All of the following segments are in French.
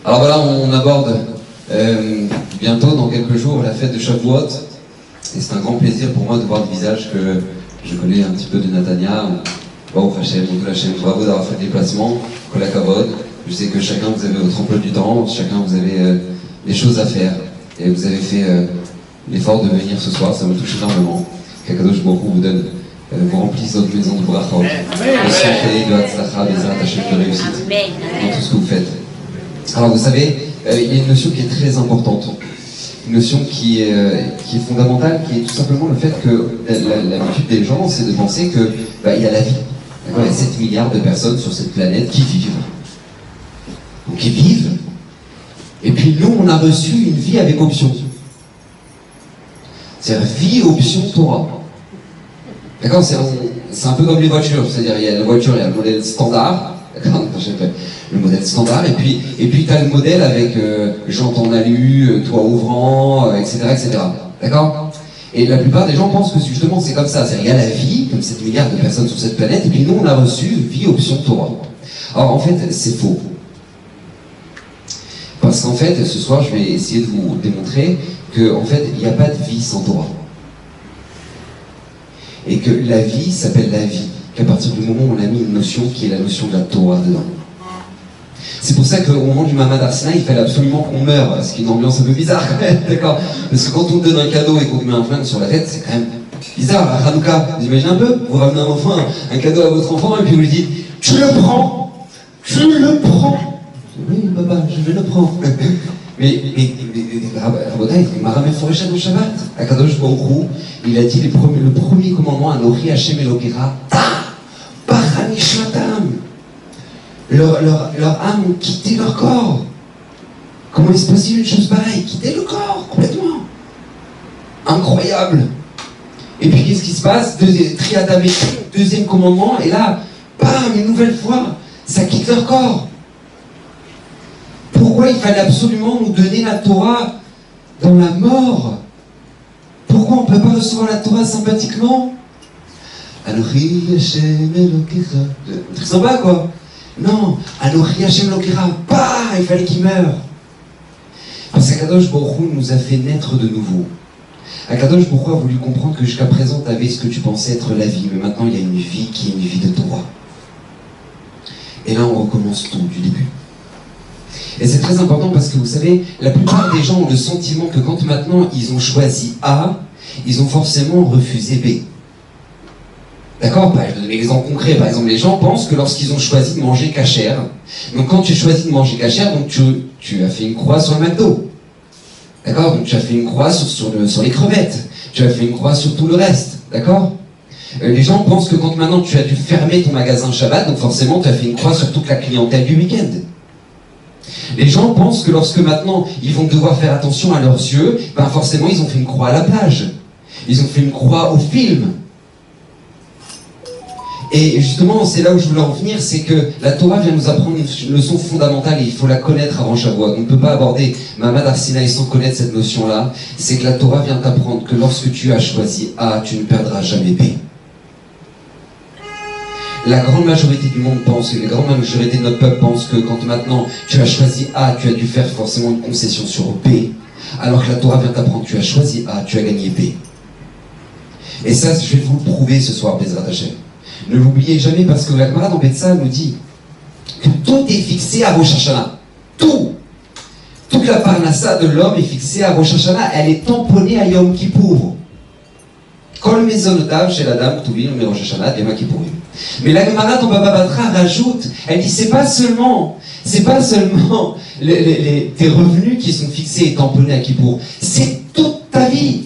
Alors voilà, on aborde bientôt, dans quelques jours, la fête de Shavuot. Et c'est un grand plaisir pour moi de voir des visages que je connais un petit peu de Natania. Baruch Hashem, bravo d'avoir fait le déplacement, Kol HaKavod. Je sais que chacun vous avez votre emploi du temps, chacun vous avez des choses à faire. Et vous avez fait l'effort de venir ce soir, ça me touche énormément. Qu'Akadosh Baruch Hu vous donne, vous remplisse votre maison de brachot, de santé, de hatzlacha, Bezrat Hashem, de réussite dans tout ce que vous faites. Alors vous savez, il y a une notion qui est très importante, une notion qui est fondamentale, qui est tout simplement le fait que l'habitude des gens, c'est de penser que il y a la vie. Il y a 7 milliards de personnes sur cette planète qui vivent. Donc qui vivent, et puis nous on a reçu une vie avec option. C'est-à-dire vie, option, Torah. D'accord, c'est un peu comme les voitures, c'est-à-dire il y a la voiture, il y a le modèle standard, d'accord, le modèle standard, et puis tu as le modèle avec jante en alu, toit ouvrant, etc., etc. D'accord? Et la plupart des gens pensent que justement c'est comme ça, c'est-à-dire il y a la vie, comme 7 milliards de personnes sur cette planète, et puis nous on a reçu vie, option, Torah. Alors en fait c'est faux. Parce qu'en fait, ce soir je vais essayer de vous démontrer qu'en fait il n'y a pas de vie sans Torah. Et que la vie s'appelle la vie, qu'à partir du moment où on a mis une notion qui est la notion de la Torah dedans. C'est pour ça qu'au moment du Mamad Arsina, il fallait absolument qu'on meure, ce qui est une ambiance un peu bizarre quand même, d'accord? Parce que quand on te donne un cadeau et qu'on te met un flingue sur la tête, c'est quand même bizarre. À Hanouka, vous imaginez un peu? Vous ramenez un cadeau à votre enfant et puis vous lui dites « Tu le prends! Tu le prends !» Oui, papa, je vais le prendre. Mais Rabotai, Maramé Foresha au Shabbat, Akadosh Baruch Hu, il a dit le premier commandement à Nochi Hashem Elokera, Paranishmatam. Leur âme ont quitté leur corps. Comment est-ce possible une chose pareille? Quitter le corps, complètement. Incroyable. Et puis qu'est-ce qui se passe? Deuxième commandement, et là, bam, une nouvelle fois, ça quitte leur corps. Pourquoi il fallait absolument nous donner la Torah dans la mort? Pourquoi on ne peut pas recevoir la Torah sympathiquement? Anochi Hashem Elokecha. Très sympa quoi. Non, Anochi Hashem Elokecha. Bah, il fallait qu'il meure. Parce qu'Akadosh Baruch Hu nous a fait naître de nouveau. Akadosh Baruch Hu a voulu comprendre que jusqu'à présent tu avais ce que tu pensais être la vie, mais maintenant il y a une vie qui est une vie de Torah. Et là on recommence tout du début. Et c'est très important parce que vous savez, la plupart des gens ont le sentiment que quand maintenant ils ont choisi A, ils ont forcément refusé B. D'accord? Je vais donner l'exemple concret. Par exemple, les gens pensent que lorsqu'ils ont choisi de manger cachère, donc quand tu choisis de manger cachère, donc tu as fait une croix sur le McDo. D'accord? Donc tu as fait une croix sur les crevettes. Tu as fait une croix sur tout le reste. D'accord? Les gens pensent que quand maintenant tu as dû fermer ton magasin Shabbat, donc forcément tu as fait une croix sur toute la clientèle du week-end. Les gens pensent que lorsque maintenant ils vont devoir faire attention à leurs yeux, ben forcément ils ont fait une croix à la plage. Ils ont fait une croix au film. Et justement, c'est là où je voulais en venir, c'est que la Torah vient nous apprendre une leçon fondamentale et il faut la connaître avant Shavuot. On ne peut pas aborder Mamad Arsina sans connaître cette notion-là. C'est que la Torah vient t'apprendre que lorsque tu as choisi A, tu ne perdras jamais B. La grande majorité du monde pense, la grande majorité de notre peuple pense que quand maintenant tu as choisi A, tu as dû faire forcément une concession sur B. Alors que la Torah vient t'apprendre, tu as choisi A, tu as gagné B. Et ça, je vais vous le prouver ce soir, Bezrat Hashem. Ne l'oubliez jamais parce que la Gemara dans Betsa nous dit que tout est fixé à Rosh Hashanah. Tout. Toute la parnassa de l'homme est fixée à Rosh Hashanah. Elle est tamponnée à Yom Kippour. Kol mezonotav chez la dame, Touvin, mais Rosh Hashanah, Yom Kippour. Mais la Gemara dans Baba Batra rajoute, elle dit c'est pas seulement tes revenus qui sont fixés et tamponnés à Kippour, c'est toute ta vie.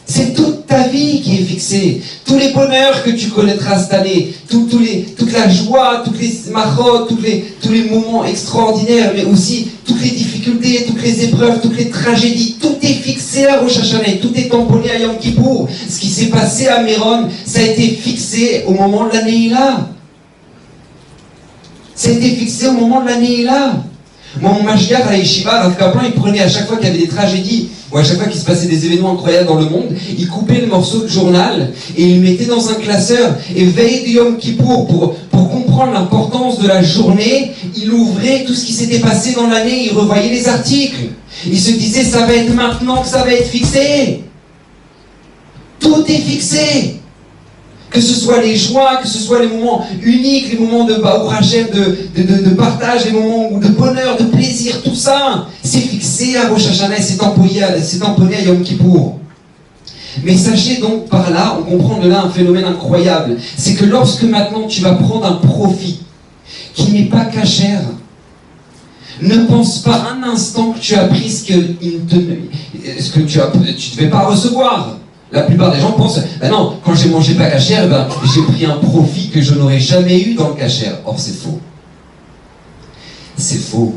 C'est toute ta vie qui est fixée. Tous les bonheurs que tu connaîtras cette année, toute la joie, toutes les marottes, tous les moments extraordinaires, mais aussi toutes les difficultés, toutes les épreuves, toutes les tragédies, tout est fixé à Rosh Hashanah, tout est tamponné à Yom Kippour. Ce qui s'est passé à Méron, ça a été fixé au moment de la Neila. Ça a été fixé au moment de la Neila. Moi, mon mashgiach à Yeshiva, Rav Kaplan, il prenait à chaque fois qu'il y avait des tragédies où à chaque fois qu'il se passait des événements incroyables dans le monde, il coupait le morceau de journal et il le mettait dans un classeur. Et veille du Yom Kippour, pour comprendre l'importance de la journée, il ouvrait tout ce qui s'était passé dans l'année, il revoyait les articles. Il se disait, ça va être maintenant que ça va être fixé. Tout est fixé. Que ce soit les joies, que ce soit les moments uniques, les moments de Baruch Hashem, de partage, les moments de bonheur, de plaisir, tout ça, c'est fixé à Rosh Hashanah et c'est tamponné à Yom Kippour. Mais sachez donc par là, on comprend de là un phénomène incroyable. C'est que lorsque maintenant tu vas prendre un profit qui n'est pas cachère, ne pense pas un instant que tu as pris ce que tu ne devais pas recevoir. La plupart des gens pensent, non, quand j'ai mangé pas cachère, j'ai pris un profit que je n'aurais jamais eu dans le cachère. Or, c'est faux. C'est faux.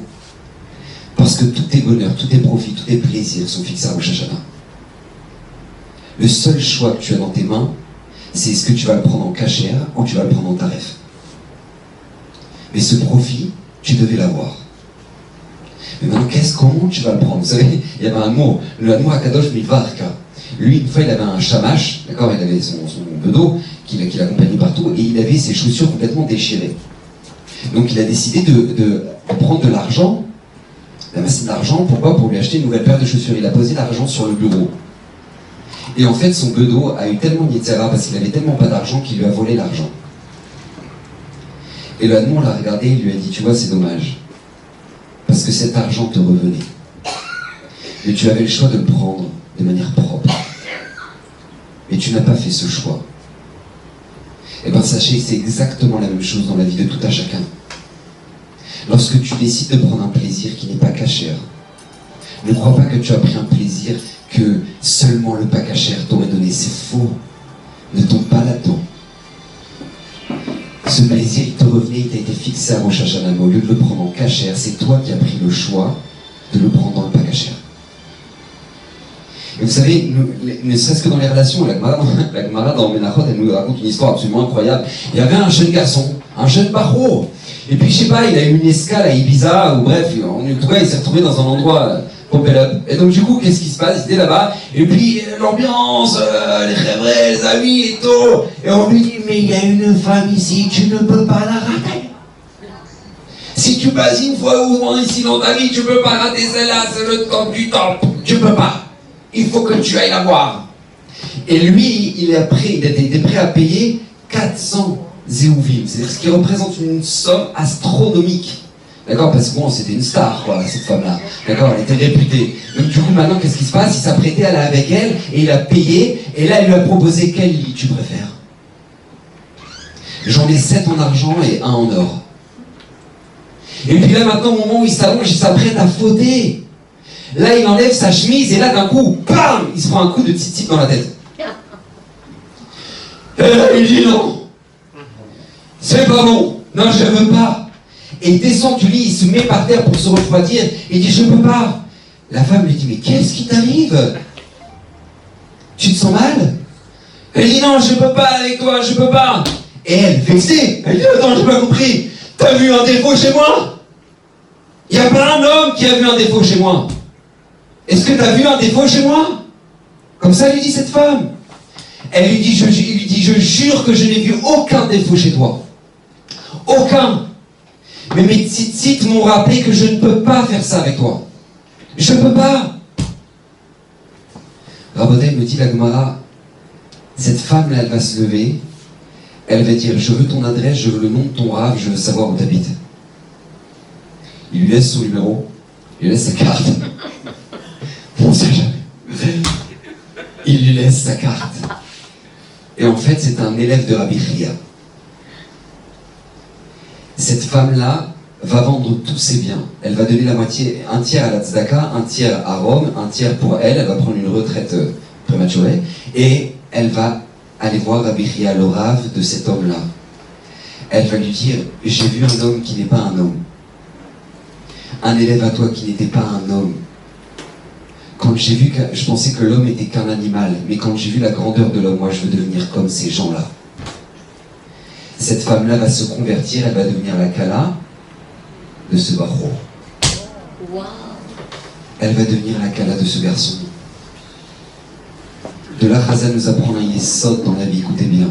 Parce que tous tes bonheurs, tous tes profits, tous tes plaisirs sont fixés à Rosh Hashanah. Le seul choix que tu as dans tes mains, c'est est-ce que tu vas le prendre en cachère ou tu vas le prendre en tarif. Mais ce profit, tu devais l'avoir. Mais maintenant, comment tu vas le prendre? Vous savez, il y avait un mot, le Admor HaKadosh Milvarka. Lui, une fois, il avait un shamash, d'accord, il avait son bedeau qui l'accompagnait partout, et il avait ses chaussures complètement déchirées. Donc il a décidé de prendre de l'argent, d'amasser de l'argent, pourquoi? Pour lui acheter une nouvelle paire de chaussures. Il a posé l'argent sur le bureau. Et en fait, son bedeau a eu tellement de Yetzirah, parce qu'il avait tellement pas d'argent qu'il lui a volé l'argent. Et le Admor l'a regardé et lui a dit, tu vois, c'est dommage, parce que cet argent te revenait. Mais tu avais le choix de le prendre de manière propre. Mais tu n'as pas fait ce choix. Eh bien, sachez que c'est exactement la même chose dans la vie de tout un chacun. Lorsque tu décides de prendre un plaisir qui n'est pas cachère, ne crois pas que tu as pris un plaisir que seulement le pas cachère t'aurait donné. C'est faux. Ne tombe pas là-dedans. Ce plaisir, il te revenait, il t'a été fixé à Rosh Hashanah. Mais au lieu de le prendre en cachère, c'est toi qui as pris le choix de le prendre dans le pas cachère. Et vous savez, ne serait-ce que dans les relations, la Gemara dans Menachot, elle nous raconte une histoire absolument incroyable. Il y avait un jeune garçon, un jeune baro, et puis je sais pas, il a eu une escale à Ibiza, ou bref, en tout cas il s'est retrouvé dans un endroit pompé-up. Et donc du coup, qu'est-ce qui se passe? Il était là-bas, et puis l'ambiance, les rêveries, les amis et tout, et on lui dit, mais il y a une femme ici, tu ne peux pas la rater. Si tu passes une fois ou moins ici dans ta vie, tu peux pas rater celle-là, c'est le temps du temps, tu peux pas. Il faut que tu ailles la voir. Et lui, il était prêt à payer 400 zéouvim, c'est-à-dire ce qui représente une somme astronomique. D'accord? Parce que bon, c'était une star, quoi, cette femme-là. D'accord? Elle était réputée. Donc du coup, maintenant, qu'est-ce qui se passe? Il s'apprêtait à aller avec elle, et il a payé, et là, il lui a proposé quel lit tu préfères? J'en ai 7 en argent et 1 en or. Et puis là, maintenant, au moment où il s'allonge, il s'apprête à fauter. Là, il enlève sa chemise et là, d'un coup, bam, il se prend un coup de tzitzit dans la tête. Et là, il dit non. C'est pas bon. Non, je veux pas. Et il descend du lit, il se met par terre pour se refroidir. Et il dit, je peux pas. La femme lui dit, mais qu'est-ce qui t'arrive? Tu te sens mal? Elle dit, non, je peux pas avec toi, je peux pas. Et elle, vexée, elle dit, attends, j'ai pas compris. T'as vu un défaut chez moi? Il n'y a pas un homme qui a vu un défaut chez moi. Est-ce que tu as vu un défaut chez moi? Comme ça lui dit cette femme. Elle lui dit, je jure que je n'ai vu aucun défaut chez toi. Aucun. Mais mes tzitzit m'ont rappelé que je ne peux pas faire ça avec toi. Je ne peux pas. Rabotai me dit la Gemara, cette femme-là, elle va se lever, elle va dire, je veux ton adresse, je veux le nom de ton rave, je veux savoir où tu habites. Il lui laisse son numéro, il lui laisse sa carte. On ne sait jamais. Il lui laisse sa carte. Et en fait, c'est un élève de Rabbi Chia. Cette femme-là va vendre tous ses biens. Elle va donner la moitié, un tiers à la tzedaka, un tiers à Rome, un tiers pour elle. Elle va prendre une retraite prématurée. Et elle va aller voir Rabbi Chia, le rave de cet homme-là. Elle va lui dire, j'ai vu un homme qui n'est pas un homme. Un élève à toi qui n'était pas un homme. Quand j'ai vu que je pensais que l'homme était qu'un animal, mais quand j'ai vu la grandeur de l'homme, moi je veux devenir comme ces gens-là. Cette femme-là va se convertir, elle va devenir la Kala de ce Baro. Wow. Elle va devenir la Kala de ce garçon. De là, Chazal nous apprend un yesod dans la vie, écoutez bien.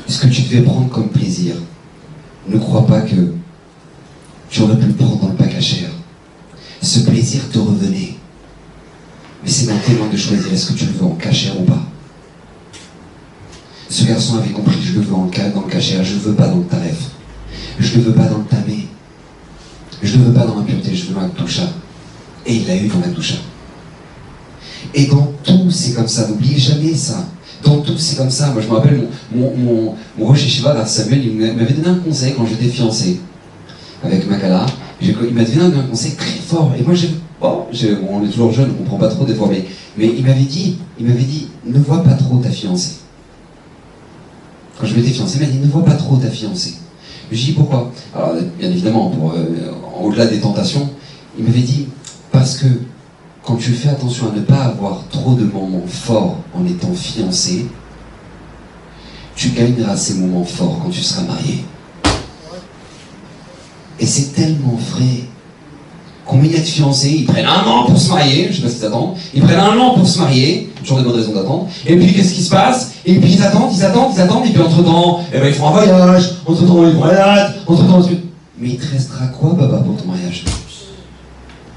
Ce que tu devais prendre comme plaisir, ne crois pas que tu aurais pu le prendre dans le pas cachère. Ce plaisir te revenait. Mais c'est dans tes mains de choisir, est-ce que tu le veux en cachère ou pas. Ce garçon avait compris, je le veux dans le cachère, je ne veux pas dans le taref. Je ne le veux pas dans le tamé. Je ne le veux pas dans l'impureté, je veux dans la doucha. Et il l'a eu dans la doucha. Et dans tout, c'est comme ça, n'oubliez jamais ça. Dans tout, c'est comme ça. Moi, je me rappelle, mon Rosh Yeshiva, Rav Samuel, il m'avait donné un conseil quand j'étais fiancé avec Makala. Il m'a donné un conseil très fort. Et moi, on est toujours jeune, on ne comprend pas trop des fois, mais il m'avait dit, ne vois pas trop ta fiancée. Quand je m'étais fiancé, il m'a dit, ne vois pas trop ta fiancée. Je lui ai dit, pourquoi? Alors, bien évidemment, au-delà des tentations, il m'avait dit, parce que quand tu fais attention à ne pas avoir trop de moments forts en étant fiancé, tu gagneras ces moments forts quand tu seras marié. Et c'est tellement vrai. Combien il y a de fiancés, ils prennent 1 an pour se marier, je ne sais pas si t'attends, ils prennent 1 an pour se marier, toujours des bonnes raisons d'attendre, et puis qu'est-ce qui se passe? Et puis ils attendent, et puis entre-temps, ils font un voyage, entre-temps ils vont malades, entre-temps... Mais il te restera quoi, Baba, pour ton mariage?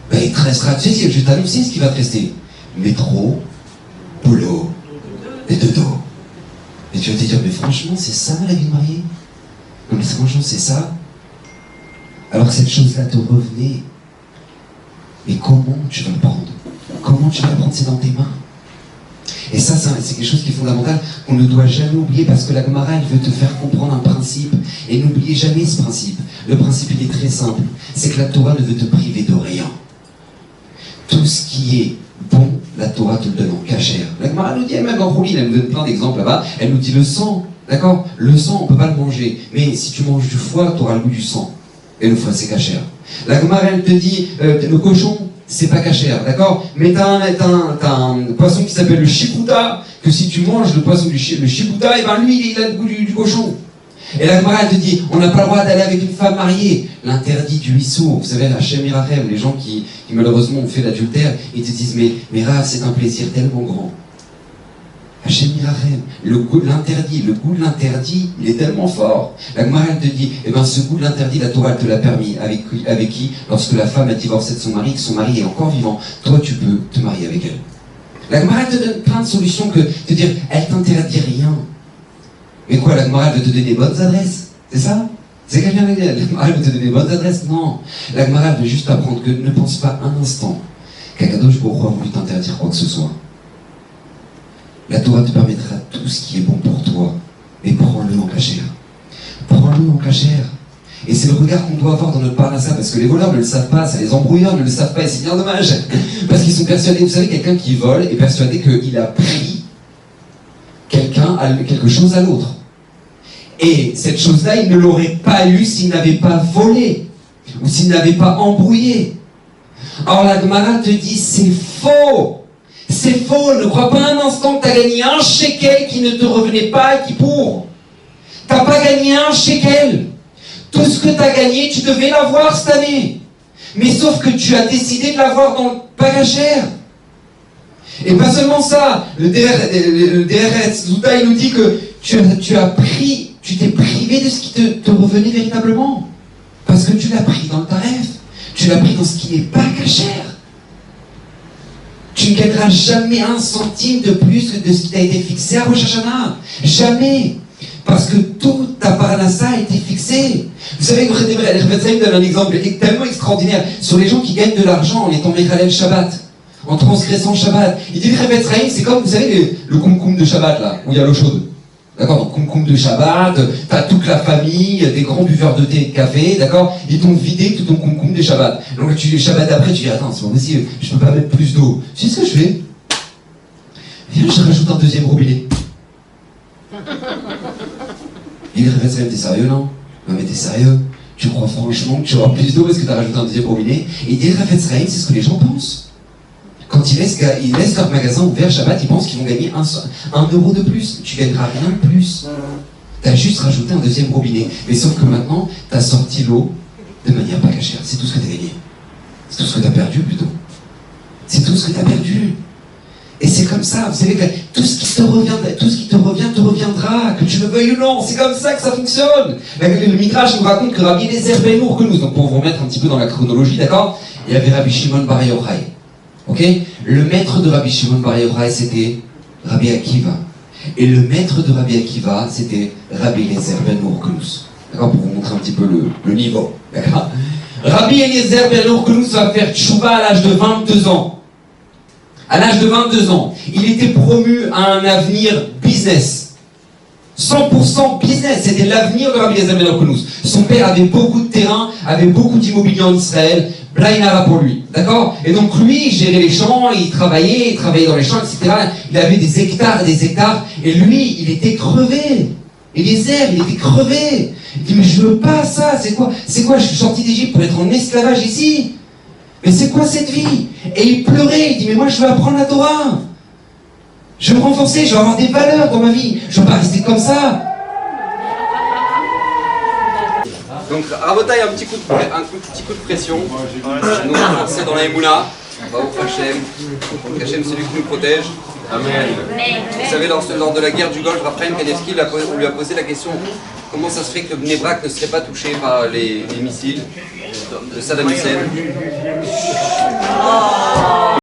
Ben, il te restera, tu sais, je t'annonce ce qui va te rester. Métro, boulot, et dodo. Et tu vas te dire, mais franchement, c'est ça la vie de mariée? Non mais franchement, c'est ça? Alors que cette chose-là te revenait. Mais comment tu vas le prendre? Comment tu vas le prendre? C'est dans tes mains. Et ça, c'est quelque chose qui est fondamental, qu'on ne doit jamais oublier, parce que la Gemara, elle veut te faire comprendre un principe. Et n'oubliez jamais ce principe. Le principe, il est très simple. C'est que la Torah ne veut te priver de rien. Tout ce qui est bon, la Torah te le donne en cachère. La Gemara nous dit, même dans Roulin, elle nous donne plein d'exemples là-bas, elle nous dit le sang, d'accord? Le sang, on ne peut pas le manger. Mais si tu manges du foie, tu auras le goût du sang. Et le foie, c'est cachère. La Gemara, elle te dit, le cochon, c'est pas cachère, d'accord? Mais t'as un poisson qui s'appelle le chiputa, que si tu manges le poisson le chiputa, et ben lui, il a le goût du cochon. Et la Gemara, elle te dit, on n'a pas le droit d'aller avec une femme mariée. L'interdit du issour. Vous savez, la Shem Irachem, les gens qui malheureusement ont fait l'adultère, ils te disent, mais Rav, c'est un plaisir tellement grand. Hachem Irachem, le goût de l'interdit, il est tellement fort. La Gemara, elle te dit, eh ben, ce goût de l'interdit, la Torah, elle te l'a permis. Avec qui? Lorsque la femme a divorcé de son mari, que son mari est encore vivant, toi, tu peux te marier avec elle. La Gemara, elle te donne plein de solutions que, te dire, elle t'interdit rien. Mais quoi, la Gemara, elle veut te donner des bonnes adresses? C'est ça? C'est quelqu'un avec elle. La Gemara, elle veut te donner des bonnes adresses? Non. La Gemara, elle veut juste apprendre que ne pense pas un instant qu'Akadosh Baruch Hu a voulu t'interdire quoi que ce soit. La Torah te permettra tout ce qui est bon pour toi, mais prends-le en cachère. Prends-le en cachère. Et c'est le regard qu'on doit avoir dans notre parnassa, parce que les voleurs ne le savent pas, ça les embrouilleurs ne le savent pas, et c'est bien dommage. Parce qu'ils sont persuadés, vous savez, quelqu'un qui vole est persuadé qu'il a pris quelque chose à l'autre. Et cette chose-là, il ne l'aurait pas eu s'il n'avait pas volé, ou s'il n'avait pas embrouillé. Or la Gemara te dit, c'est faux. C'est faux, ne crois pas un instant que tu as gagné un shekel qui ne te revenait pas et qui pour. Tu n'as pas gagné un shekel. Tout ce que tu as gagné, tu devais l'avoir cette année. Mais sauf que tu as décidé de l'avoir dans le pagachère. Et pas seulement ça, le DRS, Zouta, il nous dit que tu t'es privé de ce qui te revenait véritablement. Parce que tu l'as pris dans le taref. Tu l'as pris dans ce qui n'est pas cachère. Tu ne gagneras jamais un centime de plus que de ce qui t'a été fixé à Rosh Hashanah. Jamais. Parce que toute ta parnassa a été fixée. Vous savez, le Rebbe Tzraïm donne un exemple tellement extraordinaire sur les gens qui gagnent de l'argent en étant Mechalel Shabbat, en transgressant Shabbat. Il dit, le Rebbe Tzraïm, c'est comme, vous savez, le koum-koum de Shabbat, là, où il y a l'eau chaude. D'accord, donc koum-koum de Shabbat, t'as toute la famille, des grands buveurs de thé et de café, d'accord? Ils t'ont vidé tout ton koum-koum de Shabbat. Donc le Shabbat d'après, tu dis, attends, c'est pas possible, je peux pas mettre plus d'eau. Tu sais ce que je fais? Viens, je rajoute un deuxième robinet. Il dit, t'es sérieux, non? Non, mais t'es sérieux? Tu crois franchement que tu auras plus d'eau parce que t'as rajouté un deuxième robinet? Et il dit, c'est ce que les gens pensent. Quand ils laissent leur magasin ouvert Shabbat, ils pensent qu'ils vont gagner 1 euro de plus. Tu gagneras rien de plus. Tu as juste rajouté un deuxième robinet. Mais sauf que maintenant, tu as sorti l'eau de manière pas cachère. C'est tout ce que tu as gagné. C'est tout ce que tu as perdu plutôt. C'est tout ce que tu as perdu. Et c'est comme ça, vous savez que tout ce qui te revient te reviendra, que tu le veuilles ou non, c'est comme ça que ça fonctionne. Le Midrash nous raconte que Rabbi Eliezer ben Hurkenus, donc pour vous remettre un petit peu dans la chronologie, d'accord, il y avait Rabbi Shimon bar Yochai. Ok? Le maître de Rabbi Shimon bar Yochai, c'était Rabbi Akiva. Et le maître de Rabbi Akiva, c'était Rabbi Eliezer ben Hurkenus. D'accord? Pour vous montrer un petit peu le niveau. D'accord? Rabbi Eliezer ben Hurkenus va faire tchouva à l'âge de 22 ans. À l'âge de 22 ans, il était promu à un avenir business. 100% business, c'était l'avenir de Rabbi Eliezer ben Hurkenus. Son père avait beaucoup de terrain, avait beaucoup d'immobilier en Israël, Blainara pour lui, d'accord? Et donc lui, il gérait les champs, il travaillait dans les champs, etc. Il avait des hectares et des hectares, et lui, il était crevé. Eliezer, il était crevé. Il dit, mais je veux pas ça, c'est quoi? Je suis sorti d'Égypte pour être en esclavage ici. Mais c'est quoi cette vie? Et il pleurait, il dit, mais moi je veux apprendre la Torah. Je veux me renforcer, je veux avoir des valeurs dans ma vie. Je veux pas rester comme ça. Donc Rabotaï, un petit coup de pression. Nous on va lancer dans la Emouna. Baruch Hashem. Hashem, c'est lui qui nous protège. Amen. Vous savez, lors de la guerre du Golfe, Raphaël Kanevski on lui a posé la question comment ça se fait que le Bnei Brak ne serait pas touché par les missiles de Saddam Hussein.